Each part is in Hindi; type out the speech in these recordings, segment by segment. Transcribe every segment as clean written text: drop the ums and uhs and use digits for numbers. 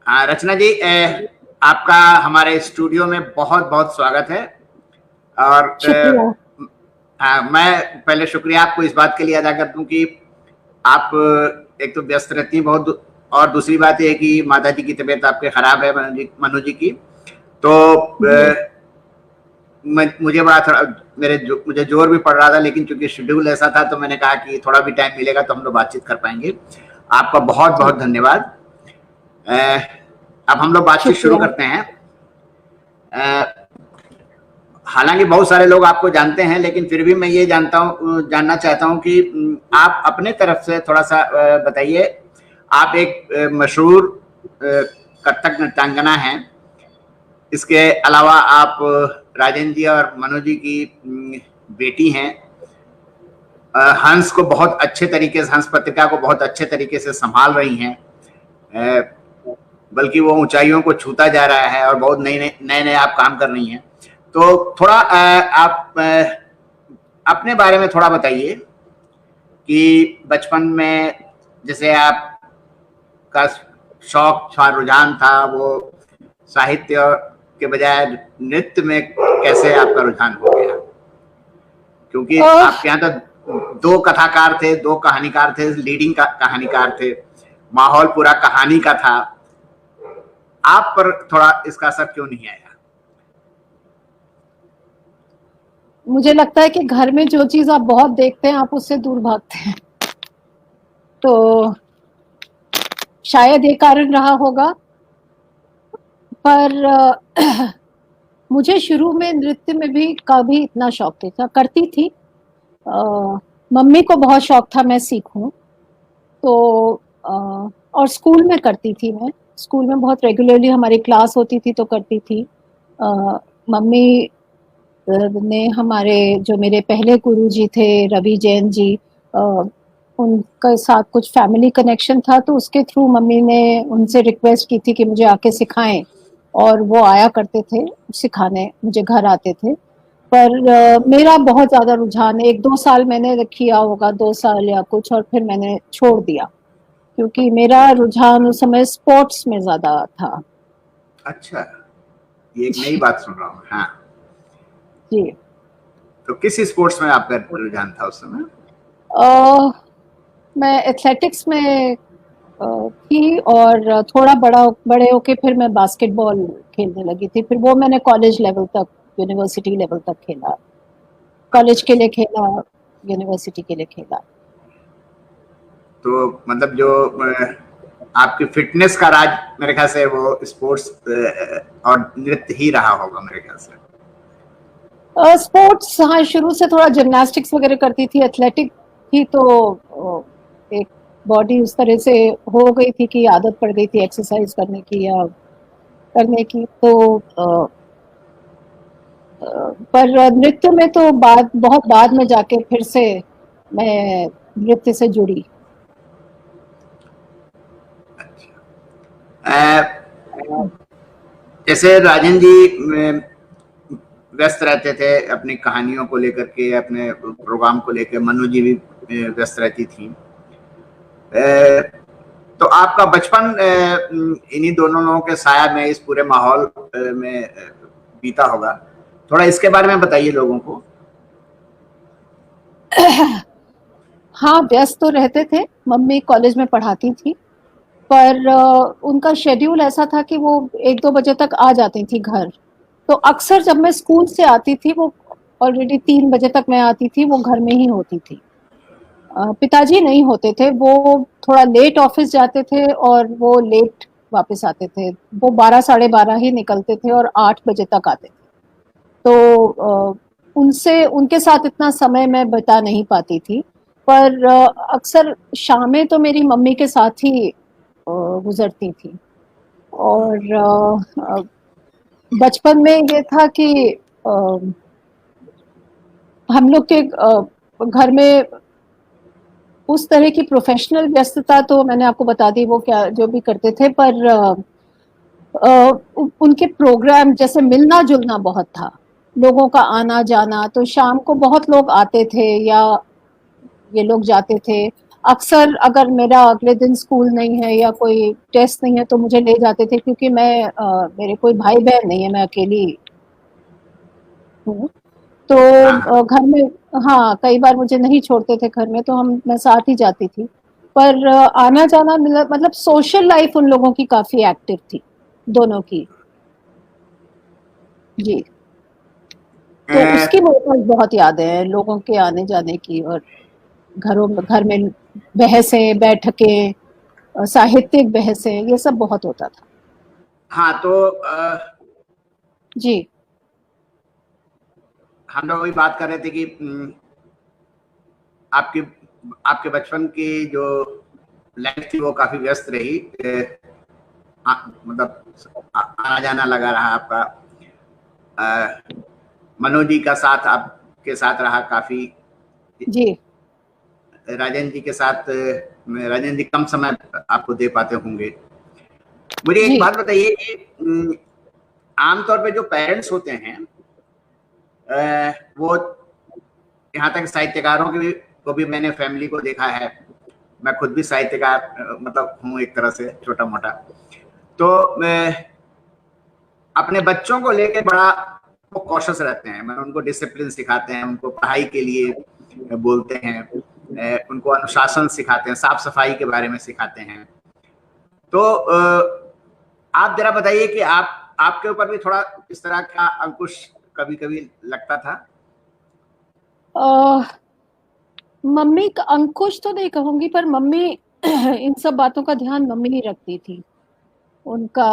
हाँ रचना जी, आपका हमारे स्टूडियो में बहुत बहुत स्वागत है। और शुक्रिया। मैं पहले शुक्रिया आपको इस बात के लिए अदा कर दूं कि आप एक तो व्यस्त रहती हैं बहुत, और दूसरी बात यह है कि माता जी की तबीयत आपके खराब है, मनु जी की। तो मुझे बड़ा थोड़ा मुझे जोर भी पड़ रहा था, लेकिन चूंकि शेड्यूल ऐसा था तो मैंने कहा कि थोड़ा भी टाइम मिलेगा तो हम लोग बातचीत कर पाएंगे। आपका बहुत बहुत धन्यवाद। अब हम लोग बातचीत शुरू शुक्रिया। करते हैं। हालांकि बहुत सारे लोग आपको जानते हैं, लेकिन फिर भी मैं ये जानना चाहता हूं कि आप अपने तरफ से थोड़ा सा बताइए। आप एक मशहूर कथक नृत्यांगना हैं। इसके अलावा आप राजेंद्र जी और मनोज जी की बेटी हैं। हंस को बहुत अच्छे तरीके से, हंस पत्रिका को बहुत अच्छे तरीके से संभाल रही हैं, बल्कि वो ऊंचाइयों को छूता जा रहा है और बहुत नए नए आप काम कर रही हैं। तो थोड़ा आप अपने बारे में थोड़ा बताइए कि बचपन में जैसे आपका शौक था, रुझान था, वो साहित्य के बजाय नृत्य में कैसे आपका रुझान हो गया? क्योंकि आपके यहाँ तो दो कथाकार थे, दो कहानीकार थे, लीडिंग कहानीकार थे, माहौल पूरा कहानी का था। आप पर थोड़ा इसका असर क्यों नहीं आया? मुझे लगता है कि घर में जो चीज आप बहुत देखते हैं आप उससे दूर भागते हैं, तो शायद ये कारण रहा होगा। पर मुझे शुरू में नृत्य में भी कभी इतना शौक नहीं था। करती थी, मम्मी को बहुत शौक था मैं सीखूं, तो और स्कूल में करती थी। मैं स्कूल में बहुत रेगुलरली हमारी क्लास होती थी तो करती थी। मम्मी ने हमारे जो मेरे पहले गुरुजी थे रवि जैन जी, उनके साथ कुछ फैमिली कनेक्शन था, तो उसके थ्रू मम्मी ने उनसे रिक्वेस्ट की थी कि मुझे आके सिखाएं, और वो आया करते थे सिखाने, मुझे घर आते थे। पर मेरा बहुत ज्यादा रुझान 1-2 साल मैंने किया होगा, 2 साल या कुछ, और फिर मैंने छोड़ दिया क्योंकि मेरा रुझान उस समय स्पोर्ट्स में ज्यादा था। अच्छा, ये एक नई बात सुन रहा हूँ। हाँ जी। तो किस स्पोर्ट्स में आपका रुझान था उस समय? मैं एथलेटिक्स में थी, और थोड़ा बड़े होके फिर मैं बास्केटबॉल खेलने लगी थी। फिर वो मैंने कॉलेज लेवल तक, यूनिवर्सिटी लेवल तक खेला। कॉलेज के लिए खेला, यूनिवर्सिटी के लिए खेला। तो मतलब जो आपकी फिटनेस का राज मेरे ख्याल से वो स्पोर्ट्स और नृत्य ही रहा होगा मेरे ख्याल से। स्पोर्ट्स, हाँ, शुरू से थोड़ा जिम्नास्टिक्स वगैरह करती थी। एथलेटिक थी तो एक बॉडी उस तरह से हो गई थी कि आदत पड़ गई थी एक्सरसाइज करने की या करने की। तो पर नृत्य में तो बहुत बाद में जाके फिर से मैं नृत्य से जुड़ी। जैसे राजन जी व्यस्त रहते थे अपनी कहानियों को लेकर के, अपने प्रोग्राम को लेकर, मनु जी भी व्यस्त रहती थी। तो आपका बचपन इन्हीं दोनों लोगों के साया में, इस पूरे माहौल में बीता होगा। थोड़ा इसके बारे में बताइए लोगों को। हाँ, व्यस्त तो रहते थे। मम्मी कॉलेज में पढ़ाती थी, पर उनका शेड्यूल ऐसा था कि वो 1-2 बजे तक आ जाती थी घर। तो अक्सर जब मैं स्कूल से आती थी, वो ऑलरेडी 3 बजे तक मैं आती थी, वो घर में ही होती थी। पिताजी नहीं होते थे, वो थोड़ा लेट ऑफिस जाते थे और वो लेट वापस आते थे। वो 12 साढ़े 12 ही निकलते थे और 8 बजे तक आते थे। तो उनसे उनके साथ इतना समय मैं बिता नहीं पाती थी। पर अक्सर शामें तो मेरी मम्मी के साथ ही गुजरती थी। और बचपन में ये था कि हम लोग के घर में उस तरह की प्रोफेशनल व्यस्तता तो मैंने आपको बता दी, वो क्या जो भी करते थे, पर उनके प्रोग्राम जैसे मिलना जुलना बहुत था, लोगों का आना जाना। तो शाम को बहुत लोग आते थे या ये लोग जाते थे। अक्सर अगर मेरा अगले दिन स्कूल नहीं है या कोई टेस्ट नहीं है तो मुझे ले जाते थे, क्योंकि मेरे कोई भाई बहन नहीं है, मैं अकेली हूँ। तो हाँ हाँ। घर में, हाँ, कई बार मुझे नहीं छोड़ते थे घर में, तो हम मैं साथ ही जाती थी। पर आना जाना मतलब सोशल लाइफ उन लोगों की काफी एक्टिव थी, दोनों की। जी। तो उसकी मेरे पास बहुत यादें हैं, लोगों के आने जाने की, और घर में बहसें, बैठकें, साहित्यिक बहसें, ये सब बहुत होता था। हाँ, तो जी। हम लोग अभी बात कर रहे थे कि आपकी आपके बचपन की जो लाइफ थी वो काफी व्यस्त रही। मतलब आना जाना लगा रहा आपका। मनोज जी का साथ आपके साथ रहा काफी। जी। राजेंद्र जी के साथ राजेंद्र जी कम समय आपको दे पाते होंगे। मुझे एक जी। बात बताइए कि आमतौर पे जो पेरेंट्स होते हैं वो, यहाँ तक साहित्यकारों की को भी मैंने फैमिली को देखा है। मैं खुद भी साहित्यकार मतलब हूँ एक तरह से छोटा मोटा। तो अपने बच्चों को लेकर बड़ा वो कॉशस रहते हैं। मैं उनको डिसिप्लिन सिखाते हैं, उनको पढ़ाई के लिए बोलते हैं, उनको अनुशासन सिखाते हैं, साफ सफाई के बारे में सिखाते हैं। तो आप जरा बताइए कि आपके ऊपर भी थोड़ा इस तरह का अंकुश कभी कभी लगता था? अ, मम्मी का अंकुश तो नहीं कहूंगी, पर मम्मी इन सब बातों का ध्यान मम्मी ही रखती थी। उनका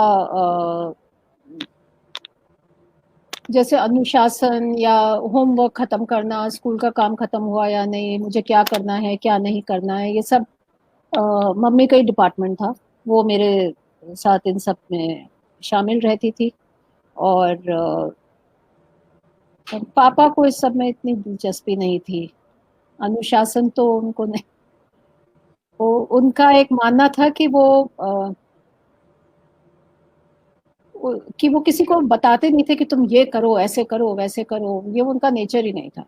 जैसे अनुशासन या होमवर्क खत्म करना, स्कूल का काम खत्म हुआ या नहीं, मुझे क्या करना है क्या नहीं करना है, ये सब मम्मी का ही डिपार्टमेंट था। वो मेरे साथ इन सब में शामिल रहती थी। और पापा को इस सब में इतनी दिलचस्पी नहीं थी। अनुशासन तो उनको नहीं, वो उनका एक मानना था कि वो किसी को बताते नहीं थे कि तुम ये करो, ऐसे करो, वैसे करो, ये उनका नेचर ही नहीं था।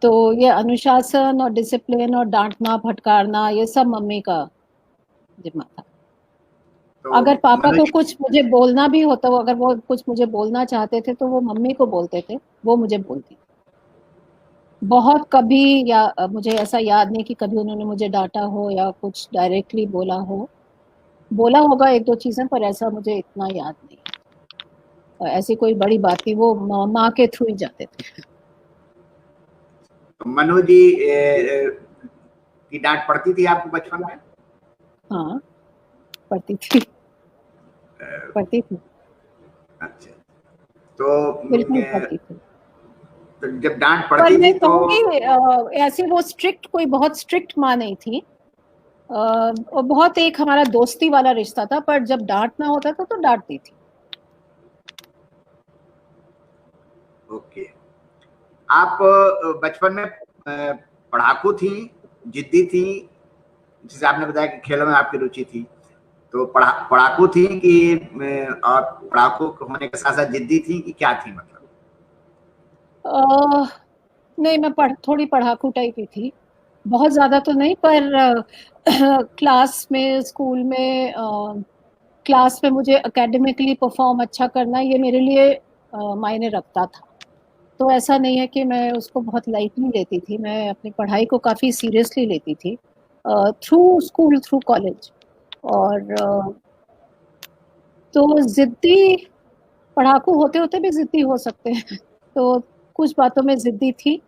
तो ये अनुशासन और डिसिप्लिन और डांटना फटकारना, ये सब मम्मी का जिम्मा था। तो अगर पापा मनोज को जी, कुछ मुझे बोलना भी होता, वो अगर वो कुछ मुझे बोलना चाहते थे तो वो मम्मी को बोलते थे, वो मुझे बोलती। बहुत कभी, या मुझे ऐसा याद नहीं कि कभी उन्होंने मुझे डांटा हो या कुछ डायरेक्टली बोला हो। बोला होगा एक दो चीजें, पर ऐसा मुझे इतना याद नहीं है। ऐसी कोई बड़ी बात थी, वो माँ के थ्रू ही जाते थे। मनोज जी की डांट पड़ती थी आपको बचपन में? हाँ, पढ़ती थी, पढ़ती थी, अच्छा। तो बिल्कुल पढ़ती थी। तो जब डांट पर पड़ती थी मैं तो कहूँगी ऐसे वो स्ट्रिक्ट, कोई बहुत स्ट्रिक्ट माँ नहीं थी। और बहुत एक हमारा दोस्ती वाला रिश्ता था, पर जब डांटना होता था तो डांटती थी। ओके। आप बचपन में पढ़ाकू थी, जिद्दी थी, जैसे आपने बताया कि खेलों में आपकी रुचि थी। तो पढ़ाकू थी कि और पढ़ाकू होने के साथ साथ जिद्दी थी कि क्या थी मतलब? अ, नहीं, मैं थोड़ी पढ़ाकू टाइप ही थी। बहुत ज्यादा तो नहीं, पर क्लास में, स्कूल में, क्लास में मुझे एकेडमिकली परफॉर्म अच्छा करना, ये मेरे लिए मायने रखता था। तो ऐसा नहीं है कि मैं उसको बहुत लाइटली लेती थी, मैं अपनी पढ़ाई को काफी सीरियसली लेती थी, थ्रू स्कूल, थ्रू कॉलेज। और तो जिद्दी, पढ़ाकू होते होते भी जिद्दी हो सकते हैं। तो कुछ बातों में जिद्दी थी,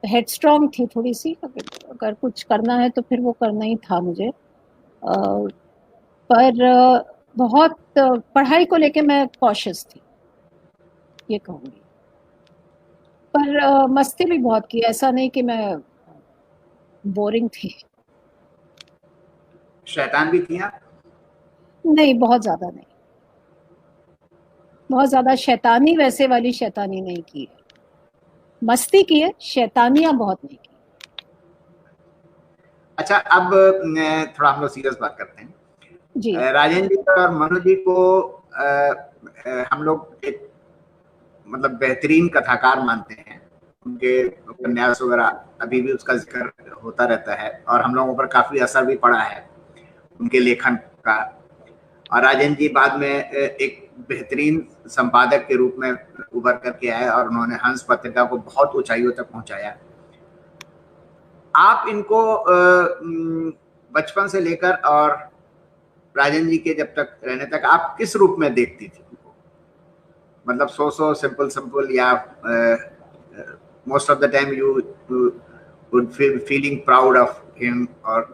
हेडस्ट्रॉन्ग थी थोड़ी सी। अगर कुछ करना है तो फिर वो करना ही था मुझे। पर बहुत पढ़ाई को लेके मैं कॉशियस थी, ये कहूँगी। पर मस्ती भी बहुत की, ऐसा नहीं कि मैं बोरिंग थी। शैतान भी थी आप? नहीं, बहुत ज़्यादा नहीं। बहुत ज़्यादा शैतानी, वैसे वाली शैतानी नहीं की है। मस्ती की है, शैतानियाँ बहुत नहीं की। अच्छा, अब थोड़ा हम लोग सीरियस बात करते हैं। जी। राजेंद्र जी और मनु जी को हम लोग एक मतलब बेहतरीन कथाकार मानते हैं। उनके उपन्यास वगैरह अभी भी उसका जिक्र होता रहता है और हम लोगों पर काफी असर भी पड़ा है उनके लेखन का। और राजेंद्र जी बाद में एक बेहतरीन संपादक के रूप में उभर करके आए और उन्होंने हंस पत्रिका को बहुत ऊंचाइयों तक पहुंचाया। आप इनको बचपन से लेकर और राजेंद्र जी के जब तक रहने तक आप किस रूप में देखती थी उनको? मतलब सो सिंपल सिंपल या most of the time you would feel feeling proud of him or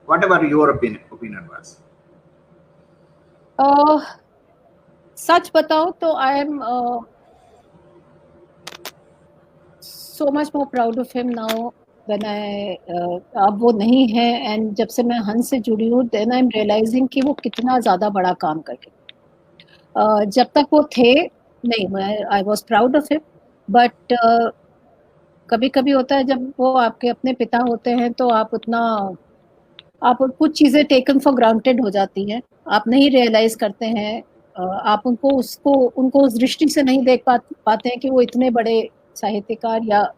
whatever your opinion was? सच बताओ तो I am so much more proud of him now when I अब वो नहीं है एंड जब से मैं हंस से जुड़ी हूँ देन आई एम रियलाइजिंग कि वो कितना ज़्यादा बड़ा काम करके जब तक वो थे नहीं मैं I was proud of him but कभी कभी होता है जब वो आपके अपने पिता होते हैं तो आप उतना आप कुछ चीज़ें टेकन फॉर ग्रांटेड हो जाती हैं, आप नहीं रियलाइज करते हैं, आप उनको उस दृष्टि से नहीं देख पाते हैं कि वो इतने बड़े साहित्यकार या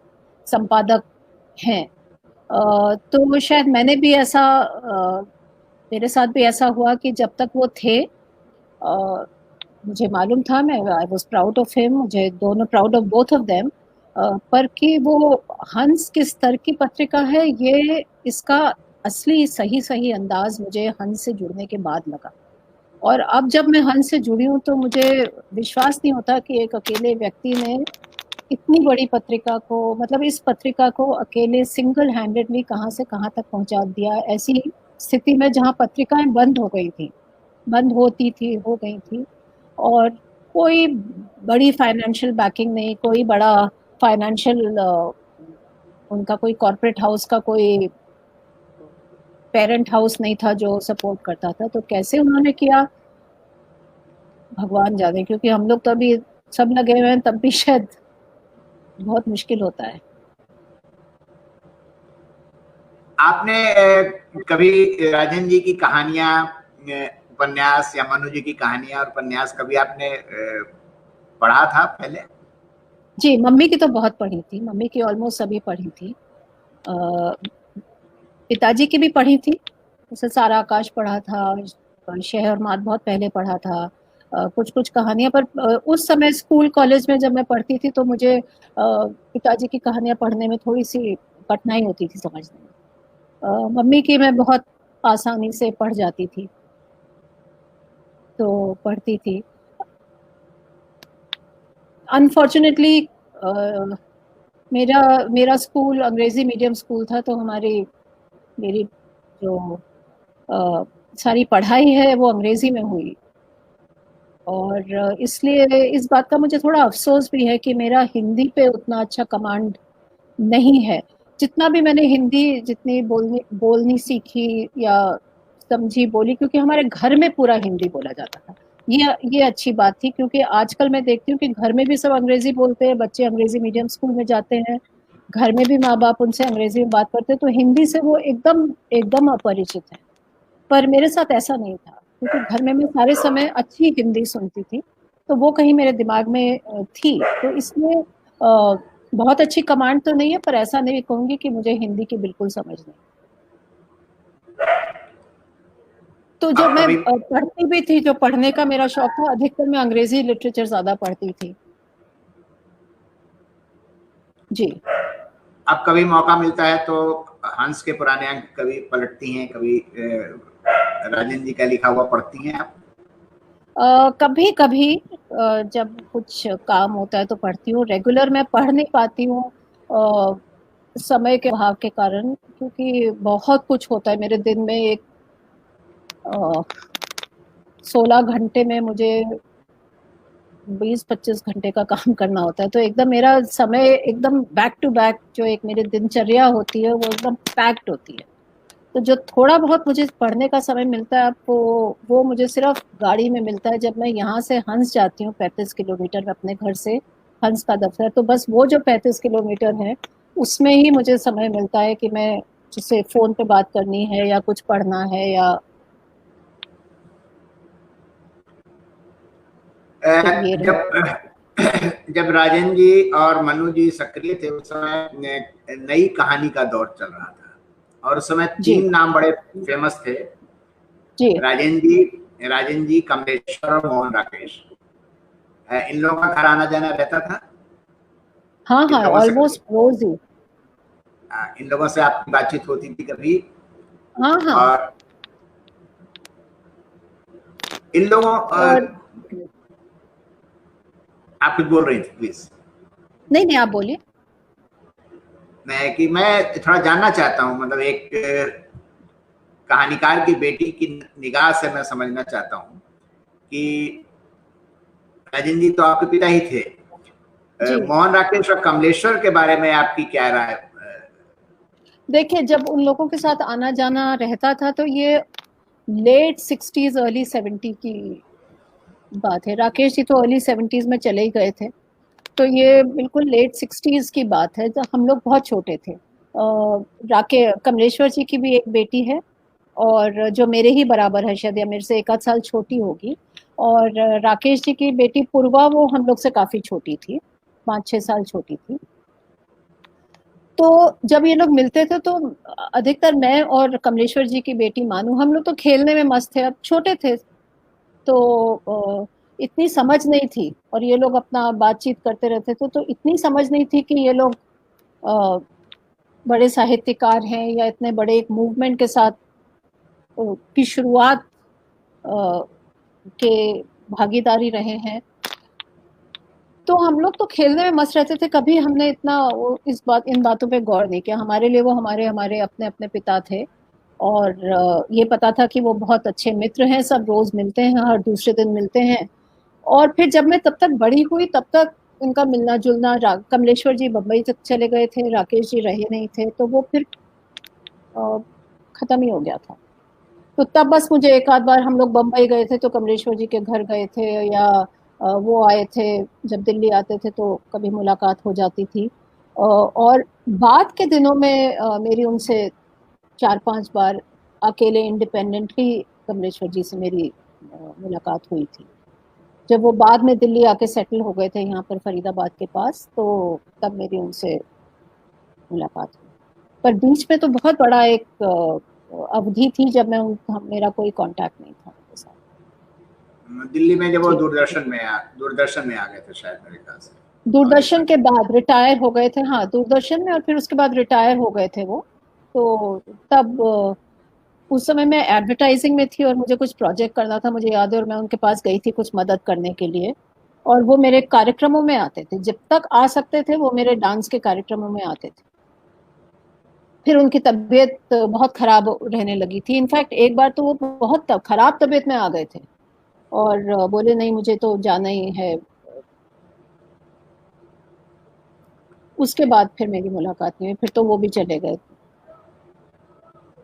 संपादक हैं। तो शायद मैंने भी ऐसा मेरे साथ भी ऐसा हुआ कि जब तक वो थे मुझे मालूम था, मैं I was proud of him, मुझे दोनों proud of both of them, पर कि वो हंस किस स्तर की पत्रिका है ये इसका असली सही अंदाज मुझे हंस से जुड़ने के बाद लगा। और अब जब मैं हंस से जुड़ी हूँ तो मुझे विश्वास नहीं होता कि एक अकेले व्यक्ति ने इतनी बड़ी पत्रिका को, मतलब इस पत्रिका को अकेले सिंगल हैंडेडली कहाँ से कहाँ तक पहुँचा दिया, ऐसी स्थिति में जहाँ पत्रिकाएं बंद हो गई थी और कोई बड़ी फाइनेंशियल बैकिंग नहीं, कोई बड़ा फाइनेंशियल उनका कोई कॉर्पोरेट हाउस का कोई पेरेंट हाउस नहीं था जो सपोर्ट करता था। तो कैसे उन्होंने किया भगवान जाने, क्योंकि हम लोग तो अभी सब लगे हुए हैं, तब भी शायद बहुत मुश्किल होता है। आपने कभी राजेंद्र जी की कहानियां, उपन्यास या मनु जी की कहानियां और उपन्यास कभी आपने पढ़ा था पहले? जी, मम्मी की तो बहुत पढ़ी थी, मम्मी की ऑलमोस्ट सभी पढ़ी थी, पिताजी की भी पढ़ी थी, जैसे सारा आकाश पढ़ा था, शहर मात बहुत पहले पढ़ा था, कुछ कहानियां, पर उस समय स्कूल कॉलेज में जब मैं पढ़ती थी तो मुझे पिताजी की कहानियां पढ़ने में थोड़ी सी कठिनाई होती थी समझने में। मम्मी की मैं बहुत आसानी से पढ़ जाती थी, तो पढ़ती थी। अनफॉर्चुनेटली मेरा स्कूल अंग्रेजी मीडियम स्कूल था, तो मेरी जो सारी पढ़ाई है वो अंग्रेजी में हुई और इसलिए इस बात का मुझे थोड़ा अफसोस भी है कि मेरा हिंदी पे उतना अच्छा कमांड नहीं है। जितना भी मैंने हिंदी जितनी बोलनी सीखी या समझी बोली, क्योंकि हमारे घर में पूरा हिंदी बोला जाता था, ये अच्छी बात थी, क्योंकि आजकल मैं देखती हूँ कि घर में भी सब अंग्रेजी बोलते हैं, बच्चे अंग्रेजी मीडियम स्कूल में जाते हैं, घर में भी माँ बाप उनसे अंग्रेजी में बात करते हैं, तो हिंदी से वो एकदम अपरिचित है। पर मेरे साथ ऐसा नहीं था, क्योंकि घर में मैं सारे समय अच्छी हिंदी सुनती थी, तो वो कहीं मेरे दिमाग में थी, तो इसलिए बहुत अच्छी कमांड तो नहीं है, पर ऐसा नहीं कहूंगी कि मुझे हिंदी की बिल्कुल समझ नहीं। तो जो मैं पढ़ती भी थी, जो पढ़ने का मेरा शौक था, अधिकतर मैं अंग्रेजी लिटरेचर ज्यादा पढ़ती थी। जी। अब कभी मौका मिलता है तो हंस के पुराने अंक कभी पलटती हैं, कभी राजेंद्र जी का लिखा हुआ पढ़ती हैं आप? कभी कभी जब कुछ काम होता है तो पढ़ती हूँ, रेगुलर मैं पढ़ नहीं पाती हूँ समय के अभाव के कारण, क्योंकि बहुत कुछ होता है मेरे दिन में। एक 16 घंटे में मुझे 20-25 घंटे का काम करना होता है, तो एकदम मेरा समय एकदम बैक टू बैक, जो एक मेरी दिनचर्या होती है वो एकदम पैक्ड होती है। तो जो थोड़ा बहुत मुझे पढ़ने का समय मिलता है आपको, वो मुझे सिर्फ गाड़ी में मिलता है, जब मैं यहाँ से हंस जाती हूँ 35 किलोमीटर में अपने घर से हंस का दफ्तर, तो बस वो जो 35 किलोमीटर है उसमें ही मुझे समय मिलता है कि मैं जिससे फोन पे बात करनी है या कुछ पढ़ना है या जब जब राजन जी और मनु जी सक्रिय थे उस समय नई कहानी का दौर चल रहा था और उस समय जी 3 नाम बड़े फेमस थे, जी राजन जी, कमलेश्वर और मोहन राकेश। इन लोगों का घर आना जाना रहता था। हाँ इन हाँ, लोगों से ऑलमोस्ट रोज ही। इन लोगों से आपकी बातचीत होती थी कभी? हाँ हाँ। और इन लोगों और आप कुछ बोल रही थी प्लीज। नहीं नहीं, आप बोलिए। मैं थोड़ा जानना चाहता हूँ, मतलब एक कहानीकार की बेटी की निगाह से मैं समझना चाहता हूँ कि राजन जी तो आपके पिता ही थे, जी मोहन राकेश और कमलेश्वर के बारे में आपकी क्या राय? देखिए, जब उन लोगों के साथ आना जाना रहता था तो ये लेट 60s अर्ली 70 की बात है। राकेश जी तो अर्ली 70s में चले ही गए थे, तो ये बिल्कुल लेट 60s की बात है जब हम लोग बहुत छोटे थे। राके कमलेश्वर जी की भी एक बेटी है और जो मेरे ही बराबर है शायद, या मेरे से 1 आध साल छोटी होगी। और राकेश जी की बेटी पूर्वा, वो हम लोग से काफी छोटी थी, 5-6 साल छोटी थी। तो जब ये लोग मिलते थे तो अधिकतर मैं और कमलेश्वर जी की बेटी मानू, हम लोग तो खेलने में मस्त थे, अब छोटे थे तो इतनी समझ नहीं थी, और ये लोग अपना बातचीत करते रहते थे तो इतनी समझ नहीं थी कि ये लोग अ, बड़े साहित्यकार हैं या इतने बड़े एक मूवमेंट के साथ की शुरुआत अ, के भागीदारी रहे हैं। तो हम लोग तो खेलने में मस्त रहते थे, कभी हमने इतना इन बातों पे गौर नहीं किया। हमारे लिए वो हमारे हमारे अपने अपने पिता थे, और ये पता था कि वो बहुत अच्छे मित्र हैं, सब रोज मिलते हैं, हर दूसरे दिन मिलते हैं। और फिर जब मैं तब तक बड़ी हुई तब तक उनका मिलना जुलना, कमलेश्वर जी बम्बई तक चले गए थे, राकेश जी रहे नहीं थे, तो वो फिर अ, खत्म ही हो गया था। तो तब बस मुझे एक आध बार हम लोग बम्बई गए थे तो कमलेश्वर जी के घर गए थे, या वो आए थे, जब दिल्ली आते थे तो कभी मुलाकात हो जाती थी। और बाद के दिनों में मेरी उनसे 4-5 बार अकेले इंडिपेंडेंटली कमलेश्वर जी से मेरी मुलाकात हुई थी, जब वो बाद में दिल्ली आके सेटल हो गए थे यहाँ पर फरीदाबाद के पास, तो तब मेरी उनसे मुलाकात हुई। पर बीच में तो बहुत बड़ा एक अवधि थी जब मेरा कोई कांटेक्ट नहीं था उनके साथ। दिल्ली में जब वो जी, दूरदर्शन में आ गए थे शायद, मेरे ख्याल से दूरदर्शन कमलेश्वर के जी। बाद रिटायर हो गए थे, हाँ दूरदर्शन में, और फिर उसके बाद रिटायर हो गए थे वो। तो तब उस समय मैं एडवर्टाइजिंग में थी और मुझे कुछ प्रोजेक्ट करना था, मुझे याद है, और मैं उनके पास गई थी कुछ मदद करने के लिए। और वो मेरे कार्यक्रमों में आते थे, जब तक आ सकते थे वो मेरे डांस के कार्यक्रमों में आते थे। फिर उनकी तबीयत बहुत खराब रहने लगी थी, इनफैक्ट एक बार तो वो बहुत खराब तबीयत में आ गए थे और बोले नहीं मुझे तो जाना ही है। उसके बाद फिर मेरी मुलाकात नहीं हुई, फिर तो वो भी चले गए।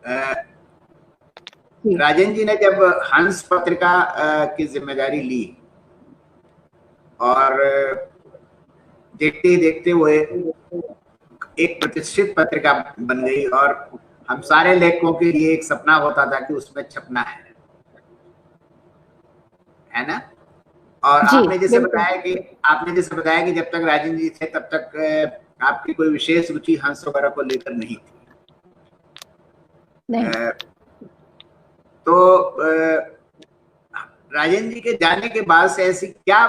अ, जी राजन जी ने जब हंस पत्रिका की जिम्मेदारी ली और देखते ही देखते वो एक प्रतिष्ठित पत्रिका बन गई, और हम सारे लेखकों के लिए एक सपना होता था कि उसमें छपना है ना? और जी बिल्कुल। आपने जैसे बताया कि जब तक राजन जी थे तब तक आपकी कोई विशेष रुचि हंस वगैरह को लेकर नहीं थी। नहीं, अ, तो राजन जी के जाने के बाद से ऐसी क्या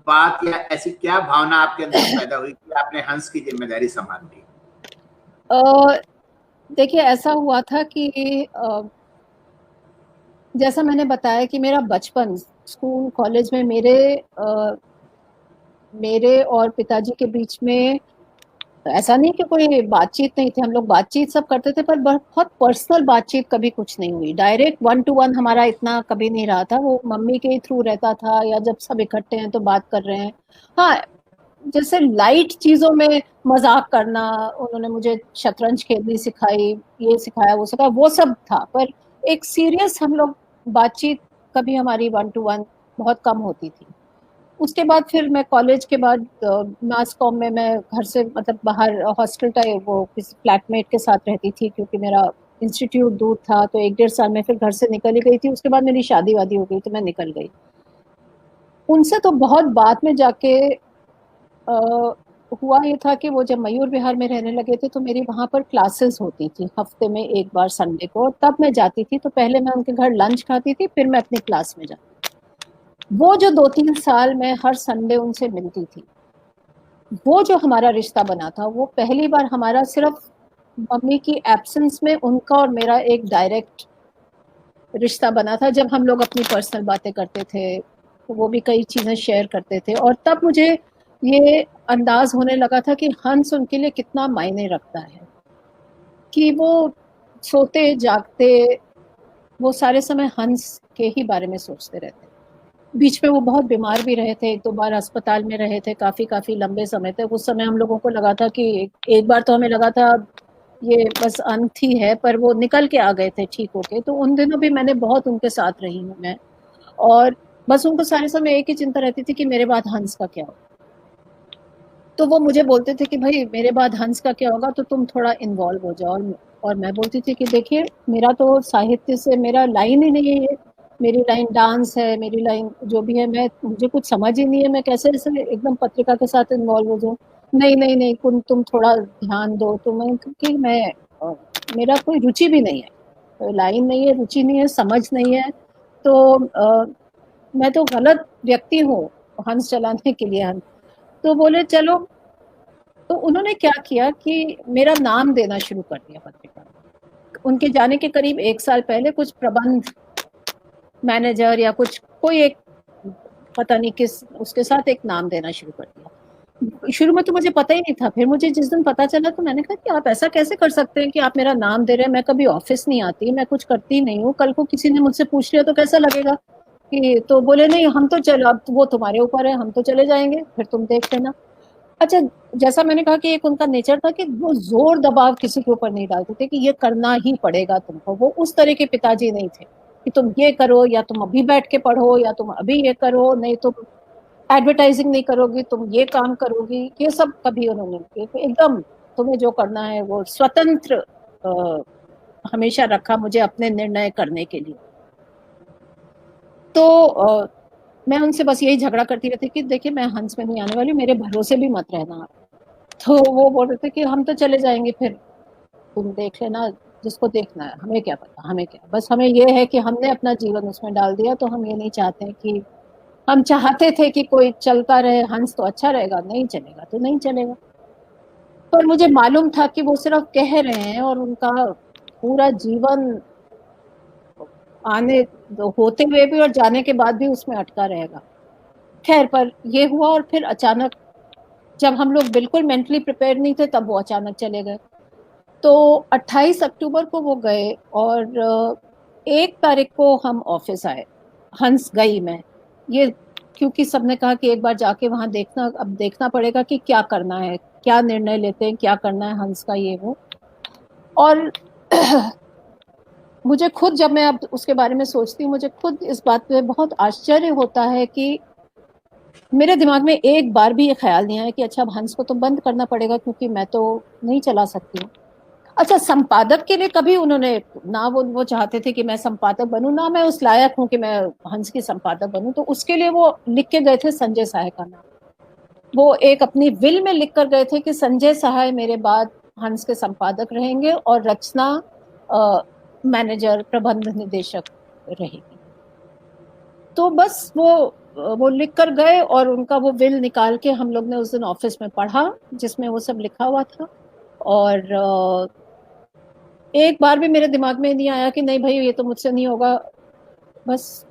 बात या ऐसी क्या भावना आपके अंदर पैदा हुई कि आपने हंस की जिम्मेदारी संभाल ली? देखिए ऐसा हुआ था कि जैसा मैंने बताया कि मेरा बचपन स्कूल कॉलेज में मेरे और पिताजी के बीच में ऐसा नहीं कि कोई बातचीत नहीं थी, हम लोग बातचीत सब करते थे, पर बहुत पर्सनल बातचीत कभी कुछ नहीं हुई। डायरेक्ट 1-to-1 हमारा इतना कभी नहीं रहा था, वो मम्मी के थ्रू रहता था, या जब सब इकट्ठे हैं तो बात कर रहे हैं। हाँ, जैसे लाइट चीजों में मजाक करना, उन्होंने मुझे शतरंज खेलनी सिखाई, ये सिखाया वो सिखाया, वो सब था, पर एक सीरियस हम लोग बातचीत कभी हमारी 1-to-1 बहुत कम होती थी। उसके बाद फिर मैं कॉलेज के बाद मास कॉम में मैं घर से मतलब बाहर हॉस्टल टाइप वो किसी फ्लैटमेट के साथ रहती थी, क्योंकि मेरा इंस्टीट्यूट दूर था, तो 1-1.5 साल में फिर घर से निकल ही गई थी। उसके बाद मेरी शादी वादी हो गई तो मैं निकल गई उनसे। तो बहुत बाद में जाके हुआ ये था कि वो जब मयूर विहार में रहने लगे थे तो मेरी वहाँ पर क्लासेस होती थी हफ्ते में एक बार संडे को, और तब मैं जाती थी। तो पहले मैं उनके घर लंच खाती थी, फिर मैं अपनी क्लास में जाती। वो जो 2-3 साल मैं हर संडे उनसे मिलती थी, वो जो हमारा रिश्ता बना था, वो पहली बार हमारा सिर्फ मम्मी की एब्सेंस में उनका और मेरा एक डायरेक्ट रिश्ता बना था, जब हम लोग अपनी पर्सनल बातें करते थे, तो वो भी कई चीज़ें शेयर करते थे। और तब मुझे ये अंदाज होने लगा था कि हंस उनके लिए कितना मायने रखता है, कि वो सोते जागते वो सारे समय हंस के ही बारे में सोचते रहते। बीच में वो बहुत बीमार भी रहे थे, 1-2 बार अस्पताल में रहे थे, काफ़ी लंबे समय तक। उस समय हम लोगों को लगा था कि एक बार तो हमें लगा था ये बस अंत ही है, पर वो निकल के आ गए थे ठीक होके। तो उन दिनों भी मैंने बहुत उनके साथ रही हूँ मैं, और बस उनको सारे समय एक ही चिंता रहती थी कि मेरे बाद हंस का क्या होगा। तो वो मुझे बोलते थे कि भाई मेरे बाद हंस का क्या होगा, तो तुम थोड़ा इन्वॉल्व हो जाओ। और मैं बोलती थी कि देखिए, मेरा तो साहित्य से मेरा लाइन ही नहीं है ये, मेरी लाइन डांस है, मेरी लाइन जो भी है, मैं मुझे कुछ समझ ही नहीं है, मैं कैसे ऐसे एकदम पत्रिका के साथ इन्वॉल्व हो जाऊँ। नहीं नहीं नहीं, तुम थोड़ा ध्यान दो। तो मैं, क्योंकि मैं मेरा कोई रुचि भी नहीं है, तो लाइन नहीं है, रुचि नहीं है, समझ नहीं है, तो मैं तो गलत व्यक्ति हूँ हंस चलाने के लिए। हंस तो बोले चलो। तो उन्होंने क्या किया कि मेरा नाम देना शुरू कर दिया पत्रिका में। उनके जाने के करीब 1 साल पहले कुछ प्रबंध मैनेजर या कुछ कोई एक, पता नहीं किस, उसके साथ एक नाम देना शुरू कर दिया। शुरू में तो मुझे पता ही नहीं था, फिर मुझे जिस दिन पता चला तो मैंने कहा कि आप ऐसा कैसे कर सकते हैं कि आप मेरा नाम दे रहे हैं, मैं कभी ऑफिस नहीं आती, मैं कुछ करती नहीं हूँ, कल को किसी ने मुझसे पूछ लिया तो कैसा लगेगा कि। तो बोले नहीं, हम तो चलो, अब वो तुम्हारे ऊपर है, हम तो चले जाएंगे, फिर तुम देख लेना। अच्छा, जैसा मैंने कहा कि एक उनका नेचर था कि वो जोर दबाव किसी के ऊपर नहीं डालते थे कि ये करना ही पड़ेगा तुमको। वो उस तरह के पिताजी नहीं थे कि तुम ये करो, या तुम अभी बैठ के पढ़ो, या तुम अभी ये करो, नहीं तुम एडवर्टाइजिंग नहीं करोगी, तुम ये काम करोगी, ये सब कभी उन्होंने नहीं किया। एकदम तुम्हें जो करना है वो स्वतंत्र हमेशा रखा मुझे अपने निर्णय करने के लिए। तो मैं उनसे बस यही झगड़ा करती रहती कि देखिए, मैं हंस में नहीं आने वाली, मेरे भरोसे भी मत रहना। तो वो बोल रहे थे कि हम तो चले जाएंगे, फिर तुम देख लेना, जिसको देखना है, हमें क्या पता, हमें क्या, बस हमें ये है कि हमने अपना जीवन उसमें डाल दिया, तो हम ये नहीं चाहते कि, हम चाहते थे कि कोई चलता रहे हंस तो अच्छा रहेगा, नहीं चलेगा तो नहीं चलेगा। पर मुझे मालूम था कि वो सिर्फ कह रहे हैं, और उनका पूरा जीवन आने होते हुए भी और जाने के बाद भी उसमें अटका रहेगा। खैर, पर ये हुआ, और फिर अचानक जब हम लोग बिल्कुल मेंटली प्रिपेयर नहीं थे, तब वो अचानक चले गए। तो 28 अक्टूबर को वो गए, और 1 तारीख को हम ऑफिस आए। हंस गई मैं, ये क्योंकि सबने कहा कि एक बार जाके वहां देखना, अब देखना पड़ेगा कि क्या करना है, क्या निर्णय लेते हैं, क्या करना है हंस का, ये वो। और मुझे खुद, जब मैं अब उसके बारे में सोचती हूँ, मुझे खुद इस बात पे बहुत आश्चर्य होता है कि मेरे दिमाग में एक बार भी ये ख्याल नहीं आया कि अच्छा, अब हंस को तो बंद करना पड़ेगा क्योंकि मैं तो नहीं चला सकती हूँ। अच्छा, संपादक के लिए कभी उन्होंने ना, वो चाहते थे कि मैं संपादक बनूं, ना मैं उस लायक हूं कि मैं हंस की संपादक बनूं। तो उसके लिए वो लिख के गए थे संजय सहाय का नाम। वो एक अपनी विल में लिख कर गए थे कि संजय सहाय मेरे बाद हंस के संपादक रहेंगे, और रचना मैनेजर, प्रबंध निदेशक रहेगी। तो बस वो लिख कर गए, और उनका वो विल निकाल के हम लोग ने उस दिन ऑफिस में पढ़ा, जिसमें वो सब लिखा हुआ था। और एक बार भी मेरे दिमाग में नहीं आया कि नहीं भाई, ये तो मुझसे नहीं होगा, बस।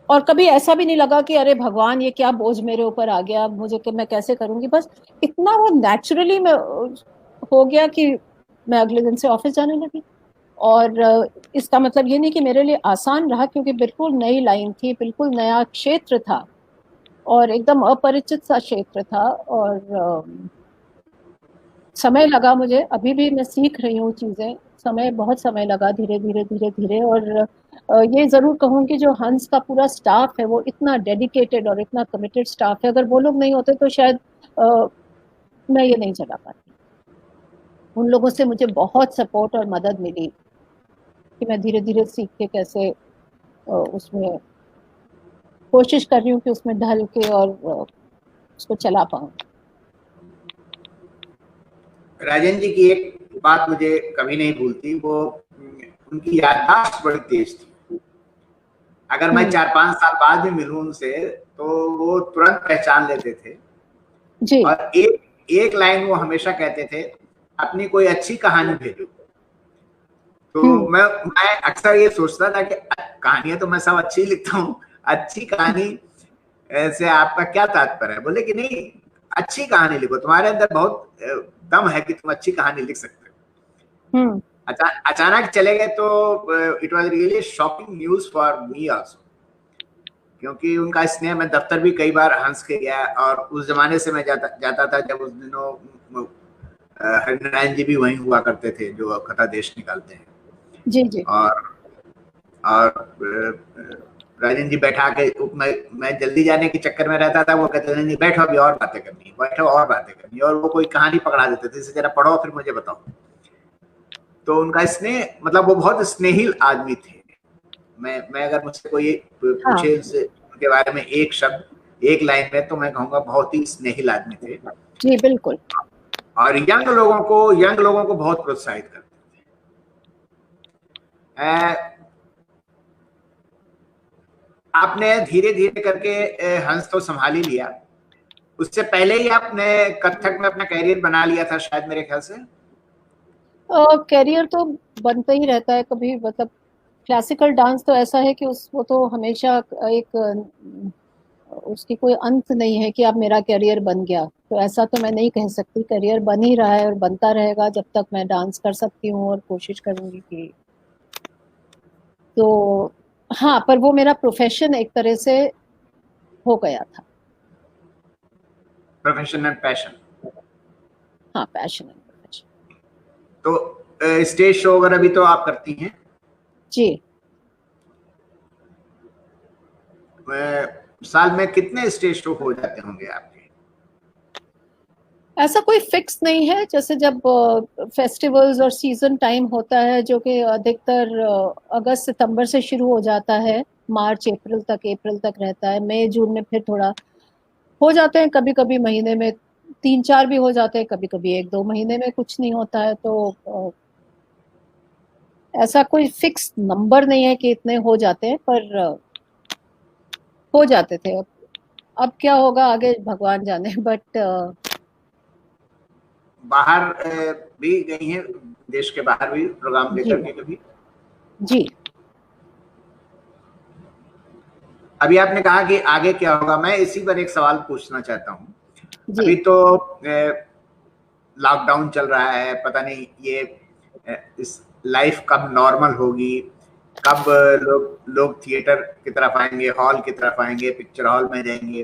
और कभी ऐसा भी नहीं लगा कि अरे भगवान, ये क्या बोझ मेरे ऊपर आ गया, मुझे कि मैं कैसे करूंगी। बस इतना वो नेचुरली में हो गया कि मैं अगले दिन से ऑफिस जाने लगी। और इसका मतलब ये नहीं कि मेरे लिए आसान रहा, क्योंकि बिल्कुल नई लाइन थी, बिल्कुल नया क्षेत्र था, और एकदम अपरिचित सा क्षेत्र था। और समय लगा मुझे, अभी भी मैं सीख रही हूँ चीजें, समय, बहुत समय लगा, धीरे धीरे धीरे धीरे। और ये जरूर कहूँ कि जो हंस का पूरा स्टाफ है, वो इतना डेडिकेटेड और इतना कमिटेड स्टाफ है, अगर वो लोग नहीं होते तो शायद मैं ये नहीं चला पाती। उन लोगों से मुझे बहुत सपोर्ट और मदद मिली कि मैं धीरे धीरे सीख के कैसे उसमें कोशिश कर रही हूँ कि उसमें ढल के और उसको चला पाऊँ। राजेंद्र जी की एक बात मुझे कभी नहीं भूलती, वो उनकी याददाश्त बड़ी तेज थी। अगर मैं 4-5 साल बाद भी मिलूं उनसे तो वो तुरंत पहचान लेते थे। जी। और एक एक लाइन वो हमेशा कहते थे, अपनी कोई अच्छी कहानी भेजो। तो मैं अक्सर ये सोचता था कि कहानियां तो मैं सब अच्छी लिखता हूँ, अच्छी कहानी से आपका क्या तात्पर्य है? बोले कि नहीं, अच्छी कहानी लिखो, तुम्हारे अंदर बहुत दम है कि तुम अच्छी कहानी लिख सकते हो। अचानक चले गए तो it was really shocking news for me also, क्योंकि उनका स्नेह, मैं दफ्तर भी कई बार हंस के गया, और उस जमाने से मैं जाता था जब उस दिनों हरिनारायण जी भी वहीं हुआ करते थे जो कथा देश निकालते हैं। जी जी। और राजन जी बैठा के, मैं जल्दी जाने के चक्कर में रहता था, वो कहते थे नहीं बैठो अभी और बातें करनी है, बैठो और बातें करनी है, और वो कोई कहानी पकड़ा देते थे, इसे जरा पढ़ो फिर मुझे बताओ। तो उनका स्नेह, मतलब वो बहुत स्नेहिल आदमी थे। मैं अगर मुझसे कोई पूछे उनके बारे में एक शब्द एक लाइन में, तो मैं कहूँगा बहुत ही स्नेहिल आदमी थे। जी बिल्कुल। और यंग लोगों को बहुत प्रोत्साहित करते थे। आपने धीरे धीरे करके हंस तो संभाल ही लिया, उससे पहले ही आपने कथक में अपना कैरियर बना लिया था शायद, मेरे ख्याल से। कैरियर तो बनता ही रहता है कभी, मतलब क्लासिकल डांस तो ऐसा है कि वो तो हमेशा एक उसकी कोई अंत नहीं है कि अब मेरा करियर बन गया, तो ऐसा तो मैं नहीं कह सकती। करियर बन ही रहा है और बनता रहेगा जब तक मैं डांस कर सकती हूँ, और कोशिश करूंगी कि, तो हाँ, पर वो मेरा प्रोफेशन एक तरह से हो गया था। Profession and passion. हाँ, पैशन एंड प्रोफेशन। तो स्टेज शो वगैरह भी तो आप करती हैं? जी। साल में कितने स्टेज शो हो जाते होंगे आपके? ऐसा कोई फिक्स नहीं है, जैसे जब फेस्टिवल्स और सीजन टाइम होता है जो कि अधिकतर अगस्त सितंबर से शुरू हो जाता है, मार्च अप्रैल तक रहता है। मई जून में फिर थोड़ा हो जाते हैं, कभी कभी महीने में 3-4 भी हो जाते हैं, कभी कभी 1-2 महीने में कुछ नहीं होता है। तो ऐसा कोई फिक्स नंबर नहीं है कि इतने हो जाते हैं, पर हो जाते थे। अब क्या होगा आगे भगवान जाने, बट बाहर भी गई हैं, देश के बाहर भी प्रोग्राम जी लेकर के कभी? जी। अभी आपने कहा कि आगे क्या होगा, मैं इसी पर एक सवाल पूछना चाहता हूँ। जी। अभी तो लॉकडाउन चल रहा है, पता नहीं ये इस लाइफ कब नॉर्मल होगी, कब लोग थिएटर की तरफ आएंगे, हॉल की तरफ आएंगे, पिक्चर हॉल में जाएंगे।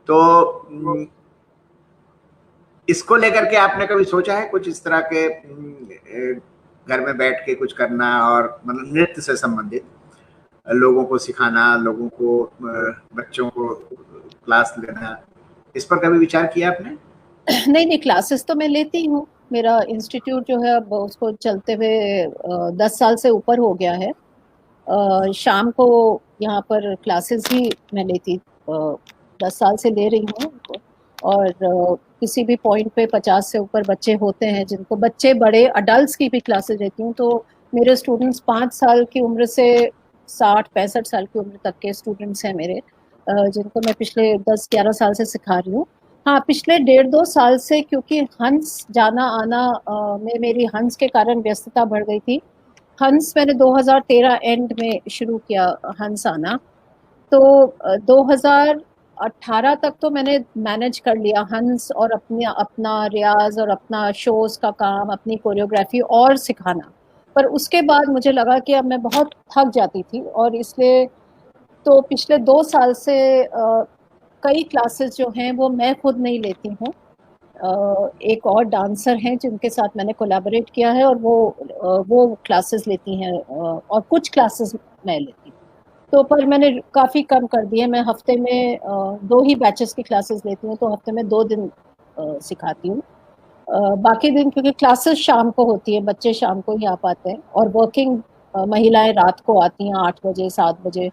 तो इसको लेकर के आपने कभी सोचा है कुछ इस तरह के, घर में बैठ के कुछ करना, और मतलब नृत्य से संबंधित लोगों को सिखाना, लोगों को, बच्चों को क्लास लेना, इस पर कभी विचार किया आपने? नहीं नहीं, क्लासेस तो मैं लेती हूँ। मेरा इंस्टीट्यूट जो है अब उसको चलते हुए 10 साल से ऊपर हो गया है। शाम को यहाँ पर क्लासेस ही मैं लेती 10 साल से ले रही हूँ। और किसी भी पॉइंट पे 50 से ऊपर बच्चे होते हैं, जिनको बच्चे बड़े अडल्ट की भी क्लासेस लेती हूँ। तो मेरे स्टूडेंट्स 5 साल की उम्र से 60-65 साल की उम्र तक के स्टूडेंट्स हैं मेरे, जिनको मैं पिछले 10-11 साल से सिखा रही हूँ। हाँ, पिछले 1.5-2 साल से, क्योंकि हंस जाना आना में मेरी हंस के कारण व्यस्तता बढ़ गई थी। हंस मैंने 2013 एंड में शुरू किया, हंस आना। तो 2018 तक तो मैंने मैनेज कर लिया हंस, और अपना रियाज और अपना शोज का काम, अपनी कोरियोग्राफी और सिखाना। पर उसके बाद मुझे लगा कि अब मैं बहुत थक जाती थी, और इसलिए तो पिछले 2 साल से कई क्लासेस जो हैं वो मैं खुद नहीं लेती हूँ। एक और डांसर हैं जिनके साथ मैंने कोलैबोरेट किया है, और वो क्लासेस लेती हैं, और कुछ क्लासेस मैं लेती हूँ। तो पर मैंने काफ़ी कम कर दिए। मैं हफ्ते में 2 ही बैचेस की क्लासेस लेती हूँ, तो हफ्ते में 2 दिन सिखाती हूँ। बाकी दिन क्योंकि क्लासेस शाम को होती है, बच्चे शाम को ही आ पाते हैं, और वर्किंग महिलाएं रात को आती हैं 8 बजे 7 बजे।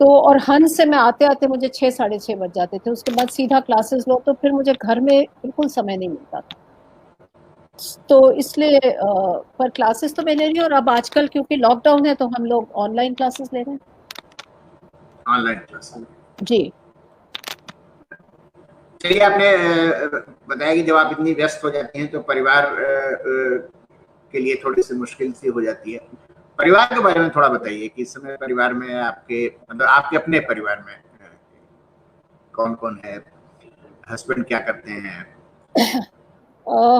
तो और हंस से मैं आते आते मुझे 6 साढ़े 6 बज जाते थे। उसके बाद सीधा क्लासेस लो, तो फिर मुझे घर में बिल्कुल समय नहीं मिलता था। तो इसलिए पर क्लासेस तो मैं ले रही हूँ, और अब आजकल क्योंकि लॉकडाउन है तो हम लोग ऑनलाइन क्लासेस ले रहे हैं। Online class? जी। चलिए, आपने बताया कि जब आप इतनी व्यस्त हो जाती हैं तो परिवार के लिए थोड़ी सी मुश्किल सी हो जाती है। परिवार के बारे में थोड़ा बताइए कि इस समय परिवार में आपके, मतलब आपके अपने परिवार में कौन कौन है, हस्बैंड क्या करते हैं?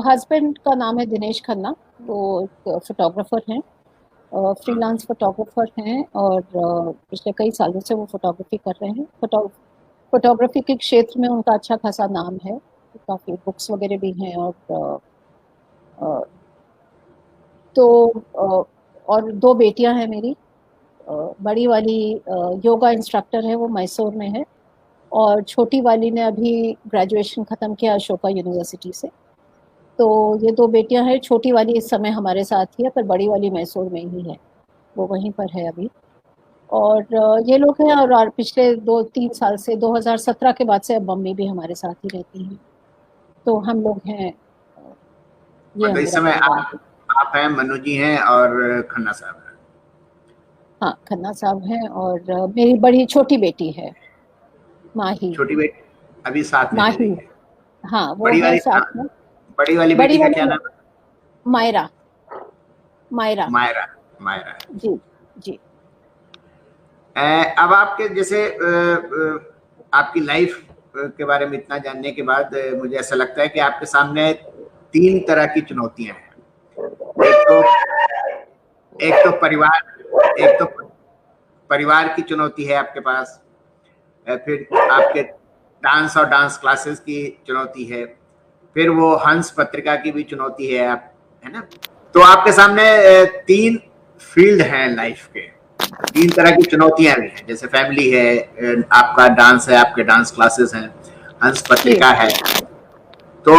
हस्बैंड का नाम है दिनेश खन्ना, वो एक फोटोग्राफर हैं, फ्रीलांस फोटोग्राफर हैं, और पिछले कई सालों से वो फोटोग्राफी कर रहे हैं। फोटोग्राफी के क्षेत्र में उनका अच्छा खासा नाम है, काफ़ी बुक्स वगैरह भी हैं, अ, तो और 2 बेटियां हैं मेरी। बड़ी वाली योगा इंस्ट्रक्टर है, वो मैसूर में है, और छोटी वाली ने अभी ग्रेजुएशन ख़त्म किया अशोका यूनिवर्सिटी से। तो ये 2 बेटियां हैं, छोटी वाली इस समय हमारे साथ ही है, पर बड़ी वाली मैसूर में ही है, वो वहीं पर है अभी। और ये लोग हैं, और पिछले 2-3 साल से 2017 के बाद से अब मम्मी भी हमारे साथ ही रहती हैं। तो हम लोग हैं, ये है मतलब इस मेरा समय परिवार। आप हैं, मनु जी हैं और खन्ना साहब हैं। हाँ, खन्ना साहब हैं, और मेरी बड़ी छोटी बेटी है, माही। छोटी बेटी अभी साथ में नहीं माही, रही है? हाँ, वो बड़ी है वाली साथ में। बड़ी वाली बड़ी बेटी का क्या वाली नाम है? मायरा, मायरा। मायरा। मायरा है। जी, जी। अब आपके जैसे आपकी लाइफ के बारे में इतना जानने के बाद मुझे ऐसा लगता है कि आपके सामने 3 तरह की चुनौतियां हैं। एक तो परिवार की चुनौती है आपके पास, फिर आपके डांस और डांस क्लासेस की चुनौती है, फिर वो हंस पत्रिका की भी चुनौती है, आप, है ना? तो आपके सामने 3 फील्ड हैं लाइफ के, 3 तरह की चुनौतियां भी हैं, जैसे फैमिली है, आपका डांस है, आपके डांस क्लासेस हैं, हंस जी। पत्रिका है। तो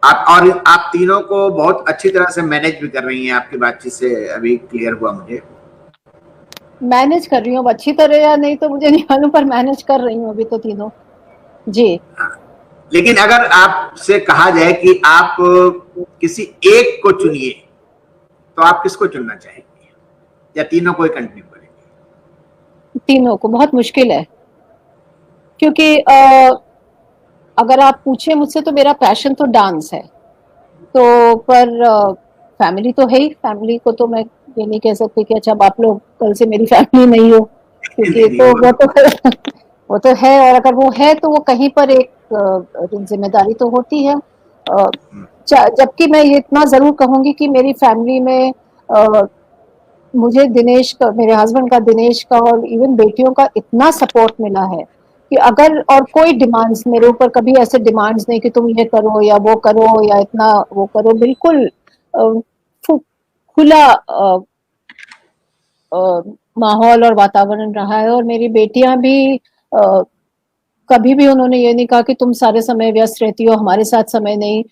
आप तीनों को बहुत अच्छी तरह से मैनेज भी कर रही हैं, आपकी बातचीत से अभी क्लियर हुआ मुझे। मैनेज कर रही हूँ, अब अच्छी तरह या नहीं तो मुझे नहीं मालूम, पर मैनेज कर रही हूँ अभी तो तीनों। जी। लेकिन अगर आपसे कहा जाए कि आप किसी एक को चुनिए, तो आप किसको चुनना चाहेंगे, या तीनों को ही कंटिन्यू करेंगे? तीनों को बहुत मुश्किल है, क्योंकि अगर आप पूछे मुझसे तो मेरा पैशन तो डांस है। तो पर फैमिली तो है ही, फैमिली को तो मैं ये नहीं कह सकती कि अच्छा अब आप लोग कल से मेरी फैमिली नहीं हो, नहीं क्योंकि नहीं, तो वो वो तो तो वो तो है, और अगर वो है तो वो कहीं पर एक जिम्मेदारी तो होती है। जबकि मैं ये इतना जरूर कहूंगी कि मेरी फैमिली में मुझे दिनेश का, मेरे हस्बैंड का, दिनेश का, और इवन बेटियों का इतना सपोर्ट मिला है कि अगर और कोई डिमांड्स मेरे ऊपर, कभी ऐसे डिमांड्स नहीं कि तुम ये करो या वो करो या इतना वो करो, बिल्कुल खुला माहौल और वातावरण रहा है। और मेरी बेटियां भी कभी भी उन्होंने ये नहीं कहा कि तुम सारे समय व्यस्त रहती हो, हमारे साथ समय नहीं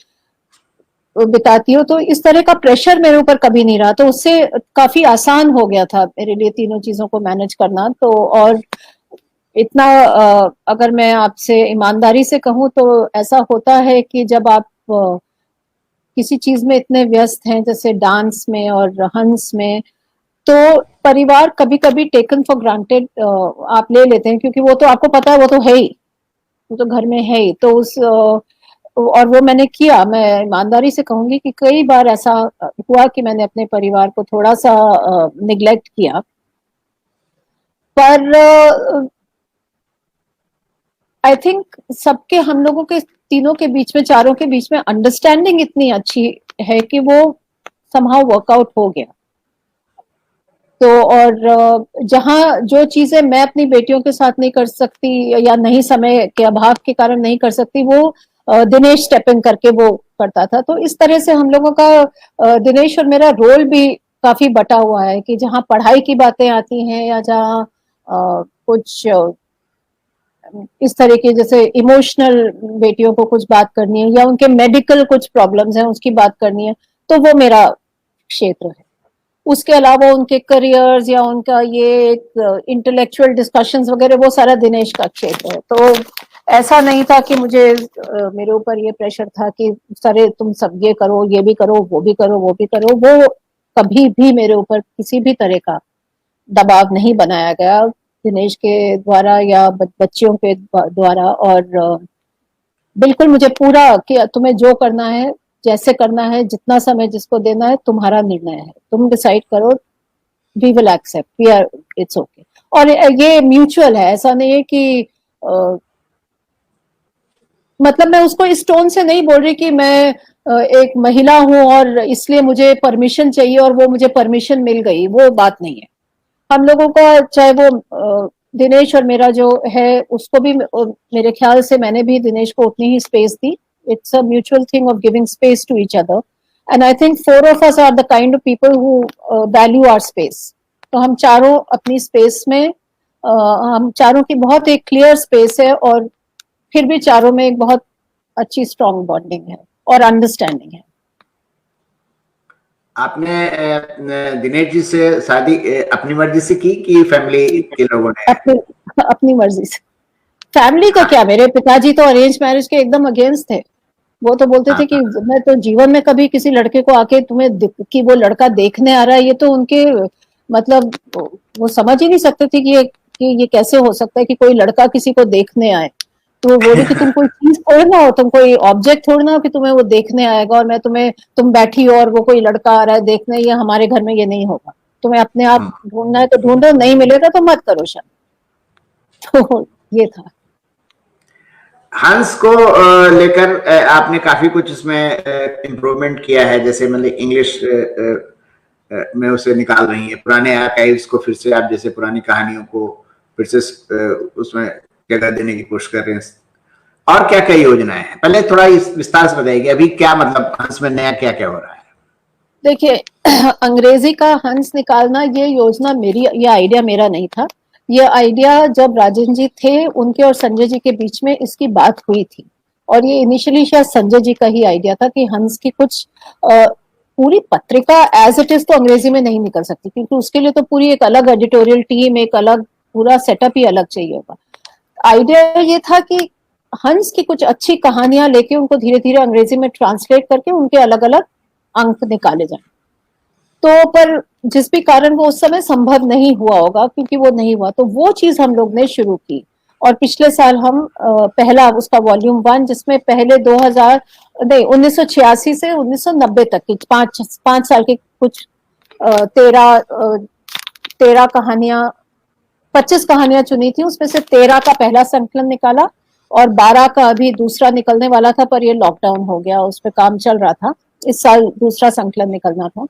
बिताती हो। तो इस तरह का प्रेशर मेरे ऊपर कभी नहीं रहा, तो उससे काफी आसान हो गया था मेरे लिए तीनों चीजों को मैनेज करना। तो और इतना अगर मैं आपसे ईमानदारी से कहूँ तो ऐसा होता है कि जब आप किसी चीज में इतने व्यस्त हैं, जैसे डांस में और हंस में, तो परिवार कभी कभी टेकन फॉर ग्रांटेड आप ले लेते हैं, क्योंकि वो तो आपको पता है, वो तो है ही, वो तो घर में है ही। तो उस और वो मैंने किया, मैं ईमानदारी से कहूंगी कि कई बार ऐसा हुआ कि मैंने अपने परिवार को थोड़ा सा निग्लेक्ट किया। पर आई थिंक सबके, हम लोगों के तीनों के बीच में, चारों के बीच में अंडरस्टैंडिंग इतनी अच्छी है कि वो समहाउ वर्कआउट हो गया। तो और जहां जो चीजें मैं अपनी बेटियों के साथ नहीं कर सकती या नहीं, समय के अभाव के कारण नहीं कर सकती, वो दिनेश स्टेप इन करके वो करता था। तो इस तरह से हम लोगों का, दिनेश और मेरा रोल भी काफी बटा हुआ है, कि जहाँ पढ़ाई की बातें आती हैं या जहाँ कुछ इस तरह के, जैसे इमोशनल, बेटियों को कुछ बात करनी है या उनके मेडिकल कुछ प्रॉब्लम्स हैं उसकी बात करनी है, तो वो मेरा क्षेत्र है। उसके अलावा उनके करियर्स या उनका ये इंटेलेक्चुअल डिस्कशंस वगैरह, वो सारा दिनेश का क्षेत्र है। तो ऐसा नहीं था कि मुझे मेरे ऊपर ये प्रेशर था कि सरे तुम सब ये करो, ये भी करो, वो भी करो, वो भी करो। वो कभी भी मेरे ऊपर किसी भी तरह का दबाव नहीं बनाया गया दिनेश के द्वारा या बच्चियों के द्वारा। और बिल्कुल मुझे पूरा कि तुम्हें जो करना है, जैसे करना है, जितना समय जिसको देना है, तुम्हारा निर्णय है, तुम डिसाइड करो, we will accept, we are, it's okay. और ये म्यूचुअल है, ऐसा नहीं है कि मतलब मैं उसको इस टोन से नहीं बोल रही कि मैं एक महिला हूं और इसलिए मुझे परमिशन चाहिए और वो मुझे परमिशन मिल गई, वो बात नहीं है। हम लोगों का चाहे वो दिनेश और मेरा जो है उसको भी मेरे ख्याल से मैंने भी दिनेश को उतनी ही स्पेस दी। It's a mutual thing of giving space to each other, and I think four of us are the kind of people who value our space. तो हम चारों अपनी स्पेस में हम चारों की बहुत एक क्लियर स्पेस है, और फिर भी चारों में एक बहुत अच्छी स्ट्रॉन्ग बॉन्डिंग है और अंडरस्टैंडिंग है। आपने दिनेश जी से शादी अपनी मर्जी से की कि फैमिली के लोगों ने? अपनी मर्जी से। फैमिली का क्या, मेरे पिताजी तो अरेंज मैरिज के एकदम अगेंस्ट थे। वो तो बोलते थे कि मैं तो जीवन में कभी किसी लड़के को आके तुम्हें कि वो लड़का देखने आ रहा है, ये तो उनके मतलब वो समझ ही नहीं सकते थे कि ये कैसे हो सकता है कि कोई लड़का किसी को देखने आए। तो वो बोले कि तुम कोई चीज थोड़ी ना हो, तुम कोई ऑब्जेक्ट थोड़ी ना हो कि तुम्हें वो देखने आएगा और मैं तुम्हें, तुम बैठी हो और वो कोई लड़का आ रहा है देखने, ये हमारे घर में ये नहीं होगा। तुम्हें अपने आप ढूंढना है तो ढूंढो, नहीं मिलेगा तो मत करो शादी। तो ये था। हंस को लेकर आपने काफी कुछ इसमें इम्प्रूवमेंट किया है, जैसे मतलब इंग्लिश में उसे निकाल रही है, पुराने आर्काइव्स को फिर से आप जैसे पुरानी कहानियों को फिर से उसमें जगह देने की कोशिश कर रहे हैं। और क्या क्या योजनाएं हैं, पहले थोड़ा इस विस्तार से बताइए अभी क्या मतलब हंस में नया क्या क्या हो रहा है? देखिए, अंग्रेजी का हंस निकालना ये योजना मेरी, ये आइडिया मेरा नहीं था। ये आइडिया जब राजन जी थे उनके और संजय जी के बीच में इसकी बात हुई थी, और ये इनिशियली शायद संजय जी का ही आइडिया था कि हंस की कुछ पूरी पत्रिका एज इट इज तो अंग्रेजी में नहीं निकल सकती, क्योंकि उसके लिए तो पूरी एक अलग एडिटोरियल टीम, एक अलग पूरा सेटअप ही अलग चाहिए होगा। आइडिया ये था कि हंस की कुछ अच्छी कहानियां लेके उनको धीरे धीरे अंग्रेजी में ट्रांसलेट करके उनके अलग अलग अंक निकाले जाए। तो पर जिस भी कारण वो उस समय संभव नहीं हुआ होगा, क्योंकि वो नहीं हुआ, तो वो चीज हम लोग ने शुरू की। और पिछले साल हम पहला उसका वॉल्यूम 1, जिसमें पहले 2000 नहीं 1986 से 1990 तक की पांच साल के कुछ 13 कहानियां, 25 कहानियां चुनी थी, उसमें से 13 का पहला संकलन निकाला और 12 का अभी दूसरा निकलने वाला था, पर ये लॉकडाउन हो गया, उस पर काम चल रहा था। इस साल दूसरा संकलन निकलना था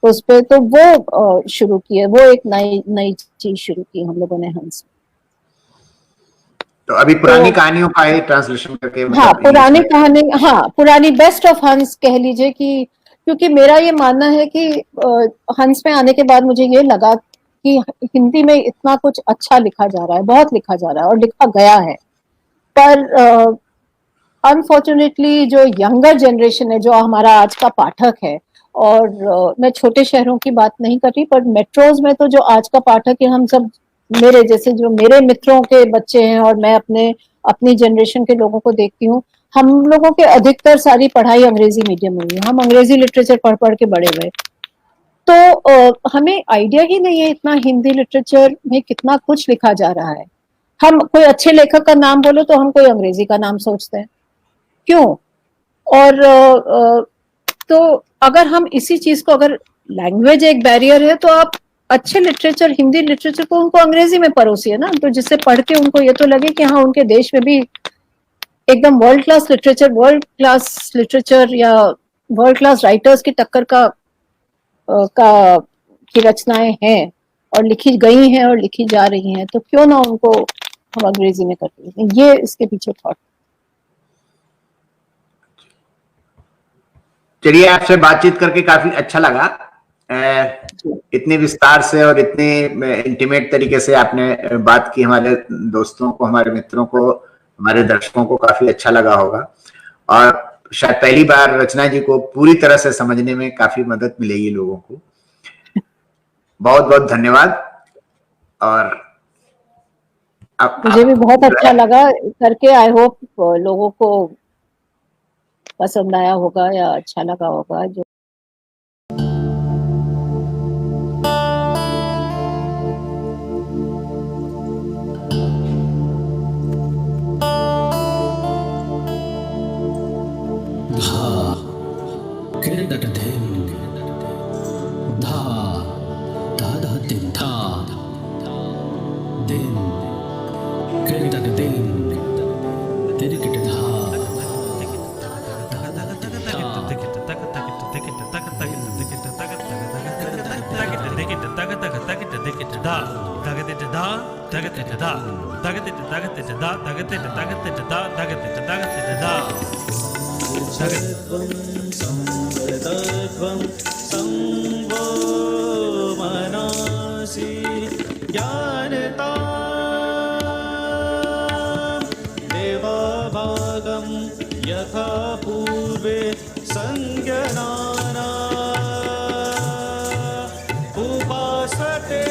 उस पे, तो वो शुरू किए, वो एक नई नई चीज शुरू की हम लोगों ने हंस। तो अभी पुरानी कहानियों का ही ट्रांसलेशन करके हाँ, मतलब पुरानी कहानी, हाँ पुरानी बेस्ट ऑफ हंस कह लीजिए कि, क्योंकि मेरा ये मानना है कि हंस में आने के बाद मुझे ये लगा कि हिंदी में इतना कुछ अच्छा लिखा जा रहा है, बहुत लिखा जा रहा है और लिखा गया है, पर अनफॉर्चुनेटली जो यंगर जनरेशन है, जो हमारा आज का पाठक है, और मैं छोटे शहरों की बात नहीं कर रही, पर मेट्रोज में तो जो आज का पाठक है, हम सब मेरे जैसे जो मेरे मित्रों के बच्चे हैं और मैं अपनी जनरेशन के लोगों को देखती हूँ, हम लोगों के अधिकतर सारी पढ़ाई अंग्रेजी मीडियम में हुई है, हम अंग्रेजी लिटरेचर पढ़ पढ़ के बड़े हुए। तो हमें आइडिया ही नहीं है इतना हिंदी लिटरेचर में कितना कुछ लिखा जा रहा है। हम कोई अच्छे लेखक का नाम बोलो तो हम कोई अंग्रेजी का नाम सोचते हैं, क्यों? और तो अगर हम इसी चीज को, अगर लैंग्वेज एक बैरियर है, तो आप अच्छे लिटरेचर, हिंदी लिटरेचर को उनको अंग्रेजी में परोसिए ना, तो जिससे पढ़ के उनको ये तो लगे कि हाँ उनके देश में भी एकदम वर्ल्ड क्लास लिटरेचर या वर्ल्ड क्लास राइटर्स की टक्कर की रचनाएं हैं और लिखी गई हैं और लिखी जा रही हैं, तो क्यों ना उनको हम अंग्रेजी में करते हैं। ये इसके पीछे थॉट। चलिए, आपसे बातचीत करके काफी अच्छा लगा। इतने विस्तार से और इतने इंटीमेट तरीके से आपने बात की, हमारे दोस्तों को, हमारे मित्रों को, हमारे दर्शकों को काफी अच्छा लगा होगा, और शायद पहली बार रचना जी को पूरी तरह से समझने में काफी मदद मिलेगी लोगों को। बहुत बहुत धन्यवाद। और मुझे भी बहुत अच्छा लगा करके। आई होप लोगों को पसंद आया होगा या अच्छा लगा होगा। जो धा किरदट धिन धा धा धा दिन धा दिन किरदट दिन तिरकिट धा संवदत्वं संवो मनसि ज्ञानतां देवभागं यथा पूर्वे संज्ञानाना उपासते।